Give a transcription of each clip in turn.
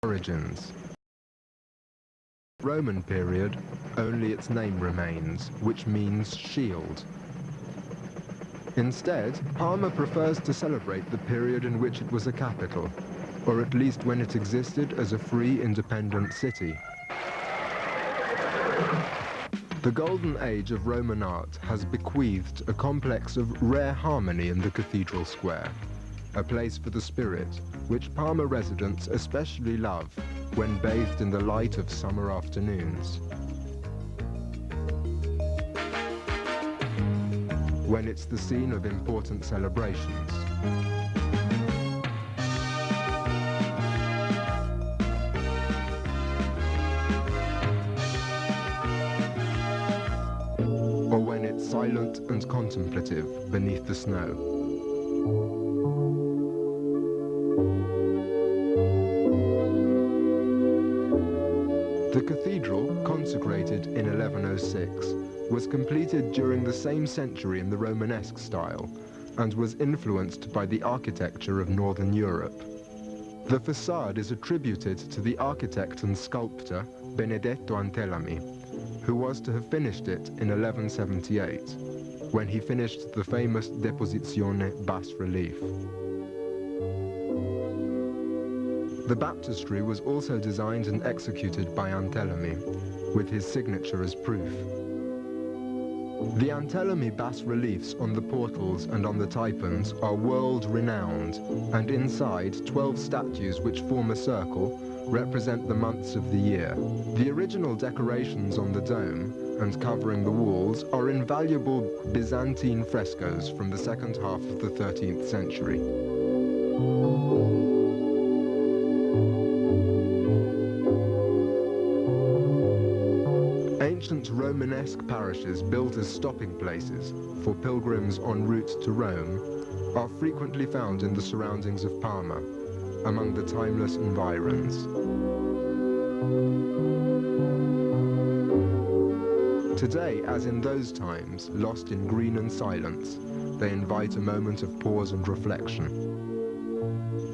Origins. Roman period, only its name remains, which means shield. Instead, Parma prefers to celebrate the period in which it was a capital, or at least when it existed as a free, independent city. The golden age of Roman art has bequeathed a complex of rare harmony in the cathedral square, a place for the spirit, which Parma residents especially love when bathed in the light of summer afternoons. When it's the scene of important celebrations. Or when it's silent and contemplative beneath the snow. The cathedral, consecrated in 1106, was completed during the same century in the Romanesque style and was influenced by the architecture of Northern Europe. The facade is attributed to the architect and sculptor Benedetto Antelami, who was to have finished it in 1178, when he finished the famous Deposizione bas-relief. The baptistry was also designed and executed by Antelami, with his signature as proof. The Antelami bas-reliefs on the portals and on the typans are world-renowned, and inside 12 statues which form a circle represent the months of the year. The original decorations on the dome and covering the walls are invaluable Byzantine frescoes from the second half of the 13th century. Ancient Romanesque parishes built as stopping places for pilgrims en route to Rome are frequently found in the surroundings of Parma, among the timeless environs. Today, as in those times, lost in green and silence, they invite a moment of pause and reflection,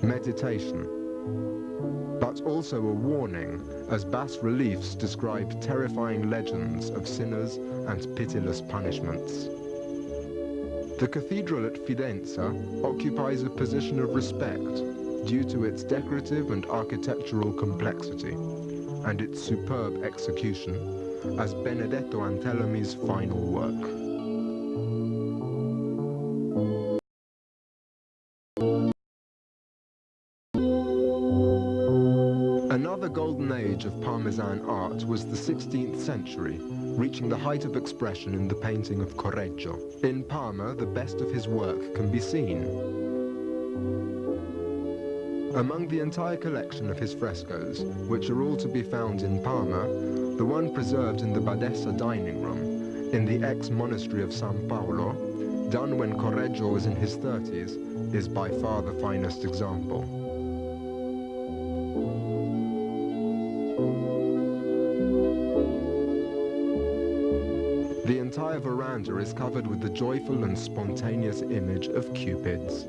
meditation, but also a warning, as bas-reliefs describe terrifying legends of sinners and pitiless punishments. The cathedral at Fidenza occupies a position of respect due to its decorative and architectural complexity and its superb execution as Benedetto Antelami's final work. Another golden age of Parmesan art was the 16th century, reaching the height of expression in the painting of Correggio. In Parma, the best of his work can be seen. Among the entire collection of his frescoes, which are all to be found in Parma, the one preserved in the Badessa dining room, in the ex-monastery of San Paolo, done when Correggio was in his 30s, is by far the finest example. The entire veranda is covered with the joyful and spontaneous image of Cupids.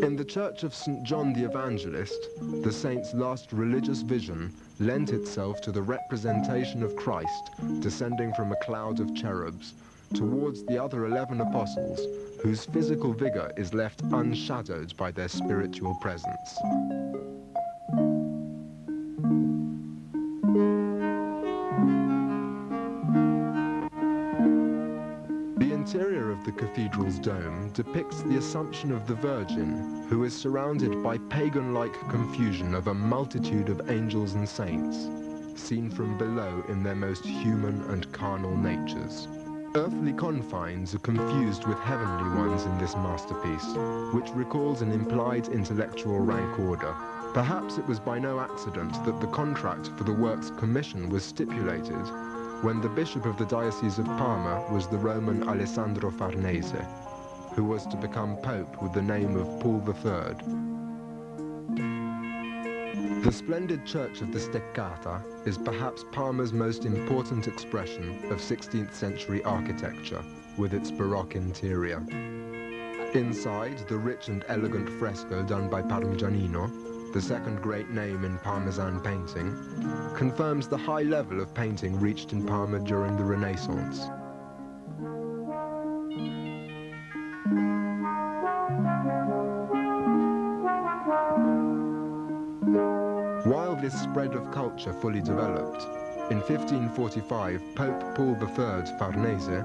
In the Church of St. John the Evangelist, the saint's last religious vision lent itself to the representation of Christ descending from a cloud of cherubs towards the other 11 apostles, whose physical vigor is left unshadowed by their spiritual presence. The interior of the cathedral's dome depicts the Assumption of the Virgin, who is surrounded by pagan-like confusion of a multitude of angels and saints, seen from below in their most human and carnal natures. Earthly confines are confused with heavenly ones in this masterpiece, which recalls an implied intellectual rank order. Perhaps it was by no accident that the contract for the work's commission was stipulated when the bishop of the Diocese of Parma was the Roman Alessandro Farnese, who was to become pope with the name of Paul III. The splendid Church of the Steccata is perhaps Parma's most important expression of 16th century architecture. with its Baroque interior. Inside, the rich and elegant fresco done by Parmigianino, the second great name in Parmesan painting, confirms the high level of painting reached in Parma during the Renaissance. While this spread of culture fully developed, in 1545 Pope Paul III Farnese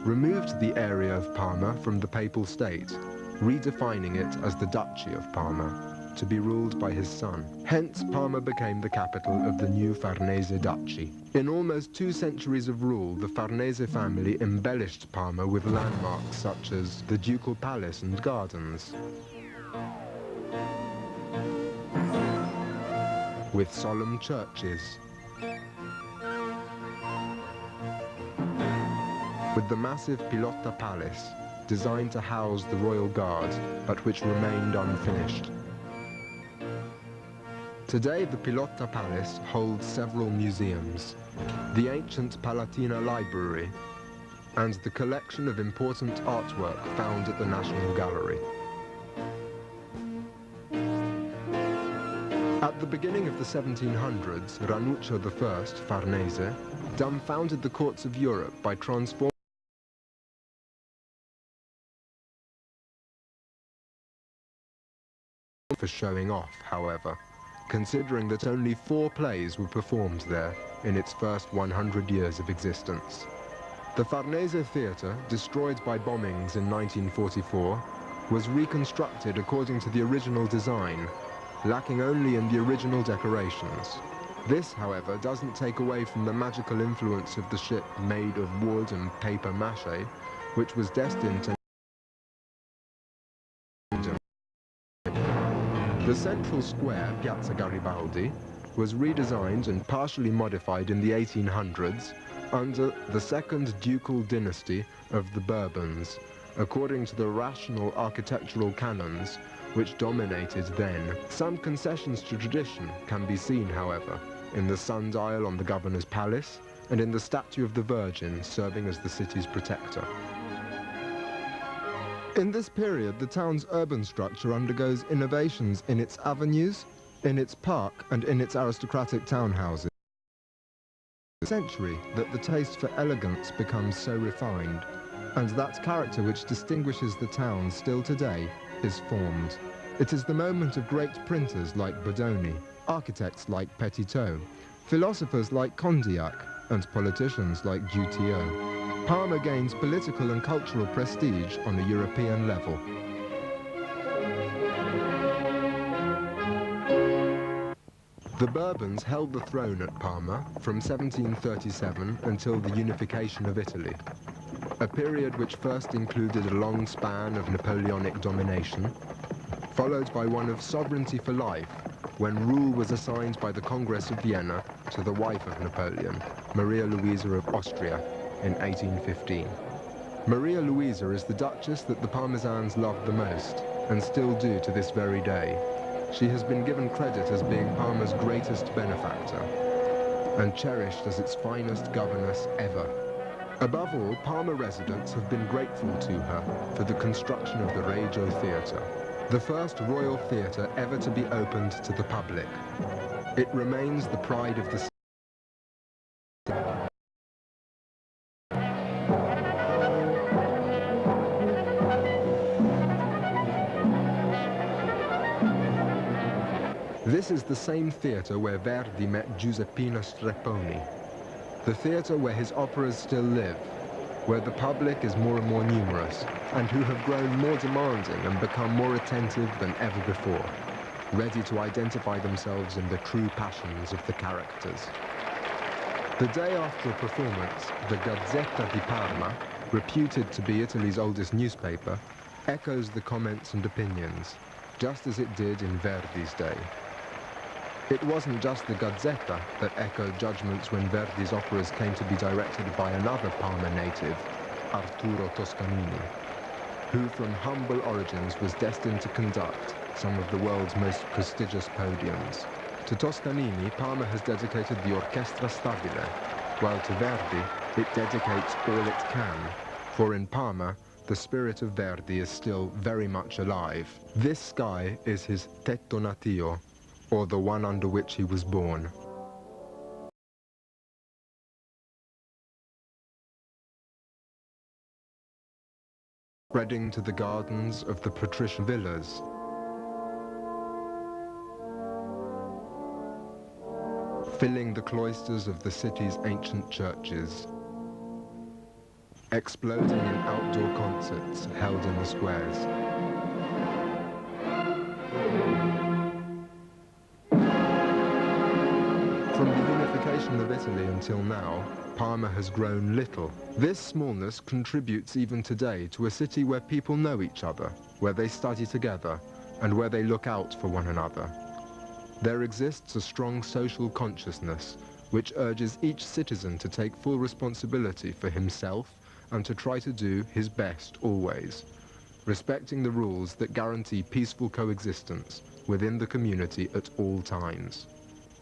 removed the area of Parma from the Papal State, redefining it as the Duchy of Parma, to be ruled by his son. Hence, Parma became the capital of the new Farnese Duchy. In almost 2 centuries of rule, the Farnese family embellished Parma with landmarks such as the Ducal Palace and gardens, with solemn churches, with the massive Pilotta Palace, designed to house the royal guard, but which remained unfinished. Today, the Pilotta Palace holds several museums, the ancient Palatina Library, and the collection of important artwork found at the National Gallery. At the beginning of the 1700s, Ranuccio I, Farnese, dumbfounded the courts of Europe by transforming for showing off, however, considering that only 4 plays were performed there in its first 100 years of existence. The Farnese Theatre, destroyed by bombings in 1944, was reconstructed according to the original design, lacking only in the original decorations. This, however, doesn't take away from the magical influence of the ship made of wood and paper mache, which was destined to... The central square, Piazza Garibaldi, was redesigned and partially modified in the 1800s under the second ducal dynasty of the Bourbons, according to the rational architectural canons which dominated then. Some concessions to tradition can be seen, however, in the sundial on the governor's palace and in the statue of the Virgin serving as the city's protector. In this period, the town's urban structure undergoes innovations in its avenues, in its park, and in its aristocratic townhouses. It's a century that the taste for elegance becomes so refined, and that character which distinguishes the town still today is formed. It is the moment of great printers like Bodoni, architects like Petitot, philosophers like Condillac, and politicians like Dutilliot. Parma gains political and cultural prestige on a European level. The Bourbons held the throne at Parma from 1737 until the unification of Italy, a period which first included a long span of Napoleonic domination, followed by one of sovereignty for life, when rule was assigned by the Congress of Vienna to the wife of Napoleon, Maria Louisa of Austria, in 1815. Maria Louisa is the Duchess that the Parmesans loved the most, and still do to this very day. She has been given credit as being Parma's greatest benefactor, and cherished as its finest governess ever. Above all, Parma residents have been grateful to her for the construction of the Regio Theatre, the first royal theatre ever to be opened to the public. It remains the pride of the city. This is the same theatre where Verdi met Giuseppina Strepponi, the theatre where his operas still live, where the public is more and more numerous, and who have grown more demanding and become more attentive than ever before, ready to identify themselves in the true passions of the characters. The day after a performance, the Gazzetta di Parma, reputed to be Italy's oldest newspaper, echoes the comments and opinions, just as it did in Verdi's day. It wasn't just the Gazzetta that echoed judgments when Verdi's operas came to be directed by another Parma native, Arturo Toscanini, who from humble origins was destined to conduct some of the world's most prestigious podiums. To Toscanini, Parma has dedicated the Orchestra Stabile, while to Verdi, it dedicates all it can, For in Parma, the spirit of Verdi is still very much alive. This sky is his tetto natio, or the one under which he was born. Spreading to the gardens of the patrician villas, filling the cloisters of the city's ancient churches, exploding in outdoor concerts held in the squares. From the unification of Italy until now, Parma has grown little. This smallness contributes even today to a city where people know each other, where they study together, and where they look out for one another. There exists a strong social consciousness which urges each citizen to take full responsibility for himself and to try to do his best always, respecting the rules that guarantee peaceful coexistence within the community at all times,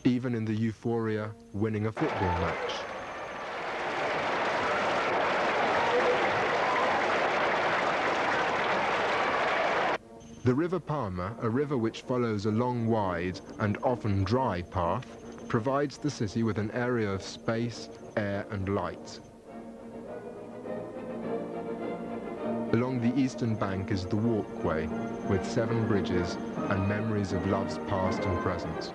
even in the euphoria winning a football match. The River Parma, a river which follows a long, wide, and often dry path, provides the city with an area of space, air, and light. Along the eastern bank is the walkway, with 7 bridges and memories of loves past and present.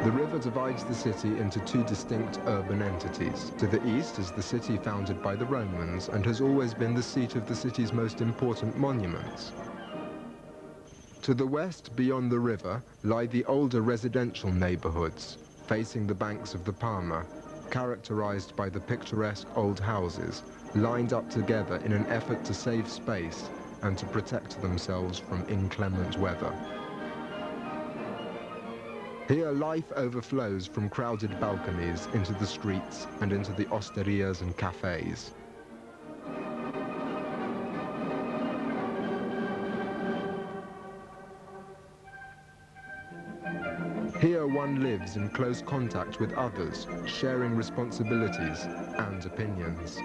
The river divides the city into 2 distinct urban entities. To the east is the city founded by the Romans and has always been the seat of the city's most important monuments. To the west, beyond the river, lie the older residential neighborhoods, facing the banks of the Parma, characterized by the picturesque old houses, lined up together in an effort to save space and to protect themselves from inclement weather. Here life overflows from crowded balconies into the streets and into the osterias and cafes. Here one lives in close contact with others, sharing responsibilities and opinions.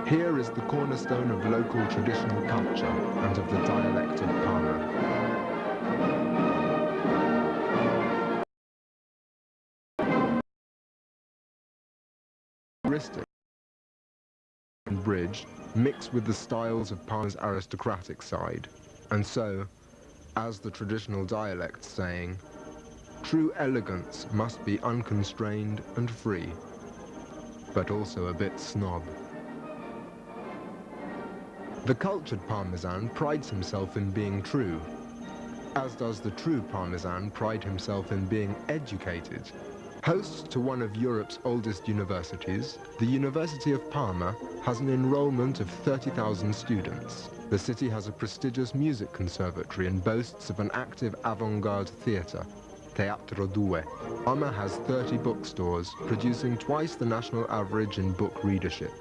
Here is the cornerstone of local traditional culture and of the dialect of Parma. And bridge mix with the styles of Parma's aristocratic side. And so, as the traditional dialect saying, true elegance must be unconstrained and free, but also a bit snob. The cultured Parmesan prides himself in being true, as does the true Parmesan pride himself in being educated. Host to one of Europe's oldest universities, the University of Parma has an enrollment of 30,000 students. The city has a prestigious music conservatory and boasts of an active avant-garde theatre, Teatro Due. Parma has 30 bookstores, producing twice the national average in book readership.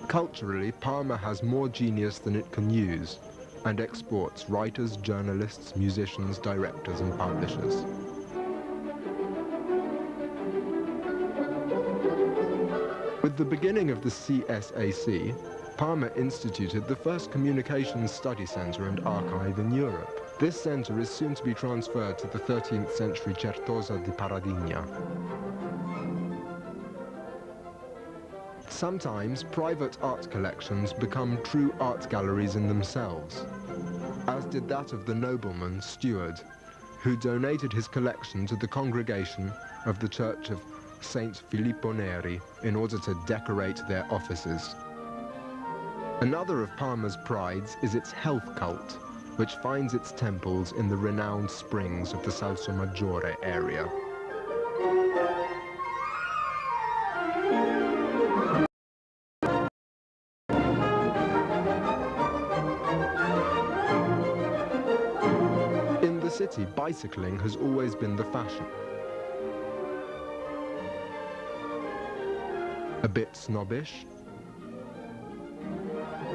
Culturally, Parma has more genius than it can use, and exports writers, journalists, musicians, directors, and publishers. With the beginning of the CSAC, Parma instituted the first communications study center and archive in Europe. This center is soon to be transferred to the 13th century Certosa di Paradigna. Sometimes private art collections become true art galleries in themselves, as did that of the nobleman Steward, who donated his collection to the congregation of the Church of Saint Filippo Neri in order to decorate their offices. Another of Parma's prides is its health cult, which finds its temples in the renowned springs of the Salsomaggiore area. In the city, bicycling has always been the fashion. A bit snobbish,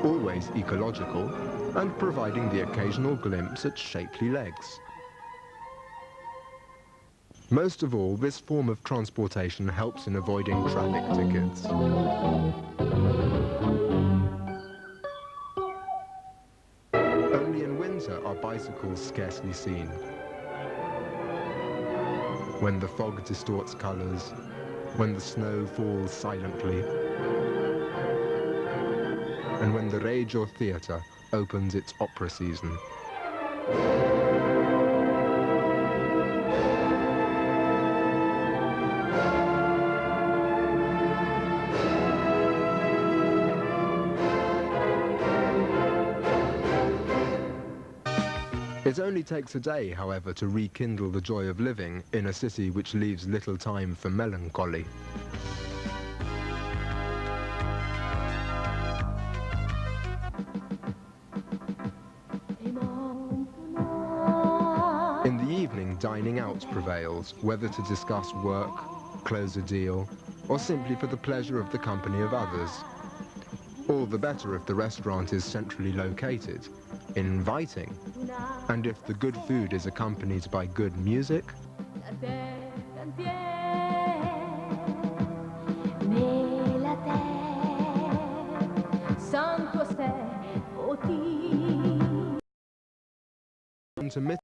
always ecological, and providing the occasional glimpse at shapely legs. Most of all, this form of transportation helps in avoiding traffic tickets. Only in winter are bicycles scarcely seen. When the fog distorts colors, when the snow falls silently, and when the Regio Theatre opens its opera season. It only takes a day, however, to rekindle the joy of living in a city which leaves little time for melancholy. In the evening, dining out prevails, whether to discuss work, close a deal, or simply for the pleasure of the company of others. All the better if the restaurant is centrally located, inviting, and if the good food is accompanied by good music. Intermittent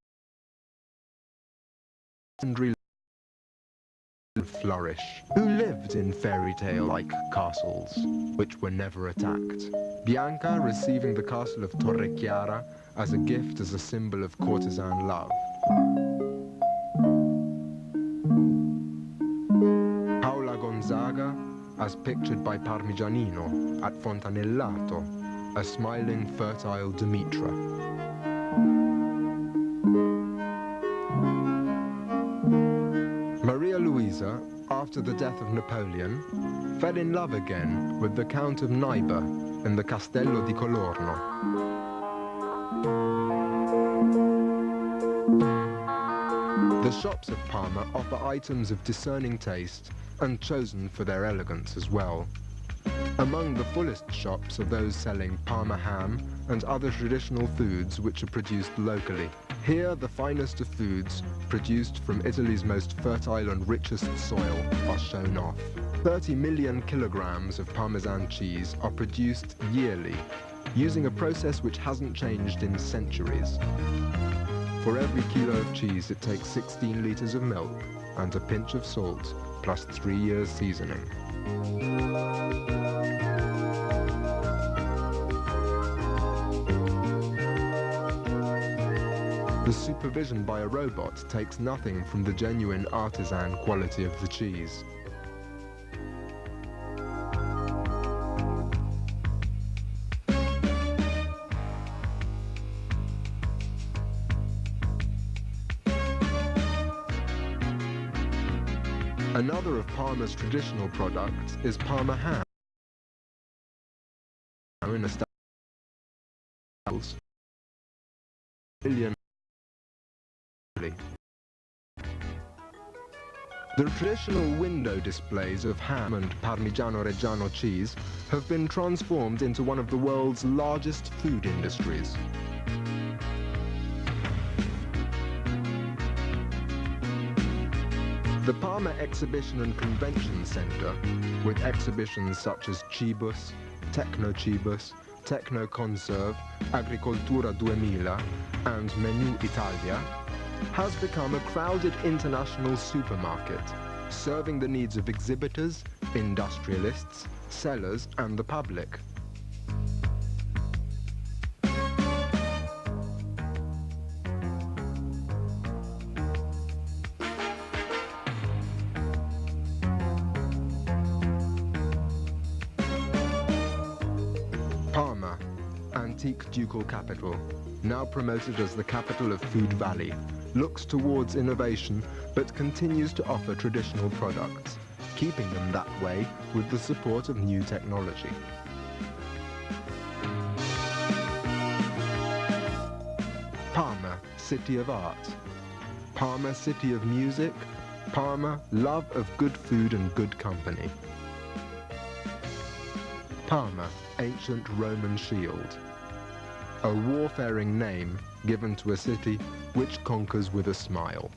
flourish, who lived in fairy tale-like castles, which were never attacked. Bianca receiving the castle of Torrechiara as a gift, as a symbol of courtesan love. Paola Gonzaga, as pictured by Parmigianino at Fontanellato, a smiling, fertile Demetra. Maria Luisa, after the death of Napoleon, fell in love again with the Count of Neiba in the Castello di Colorno. The shops of Parma offer items of discerning taste and chosen for their elegance as well. Among the fullest shops are those selling Parma ham and other traditional foods which are produced locally. Here, the finest of foods, produced from Italy's most fertile and richest soil, are shown off. 30 million kilograms of Parmesan cheese are produced yearly, using a process which hasn't changed in centuries. For every kilo of cheese, it takes 16 liters of milk and a pinch of salt, plus 3 years seasoning. The supervision by a robot takes nothing from the genuine artisan quality of the cheese. Another of Parma's traditional products is Parma ham. In a The traditional window displays of ham and Parmigiano Reggiano cheese have been transformed into one of the world's largest food industries. The Parma Exhibition and Convention Center, with exhibitions such as Cibus, Tecnocibus, Tecnoconserve, Agricoltura 2000 and Menù Italia, has become a crowded international supermarket, serving the needs of exhibitors, industrialists, sellers and the public. Parma, antique ducal capital, now promoted as the capital of Food Valley, looks towards innovation but continues to offer traditional products, keeping them that way with the support of new technology. Parma, city of art. Parma, city of music. Parma, love of good food and good company. Parma, ancient Roman shield. A warfaring name given to a city which conquers with a smile.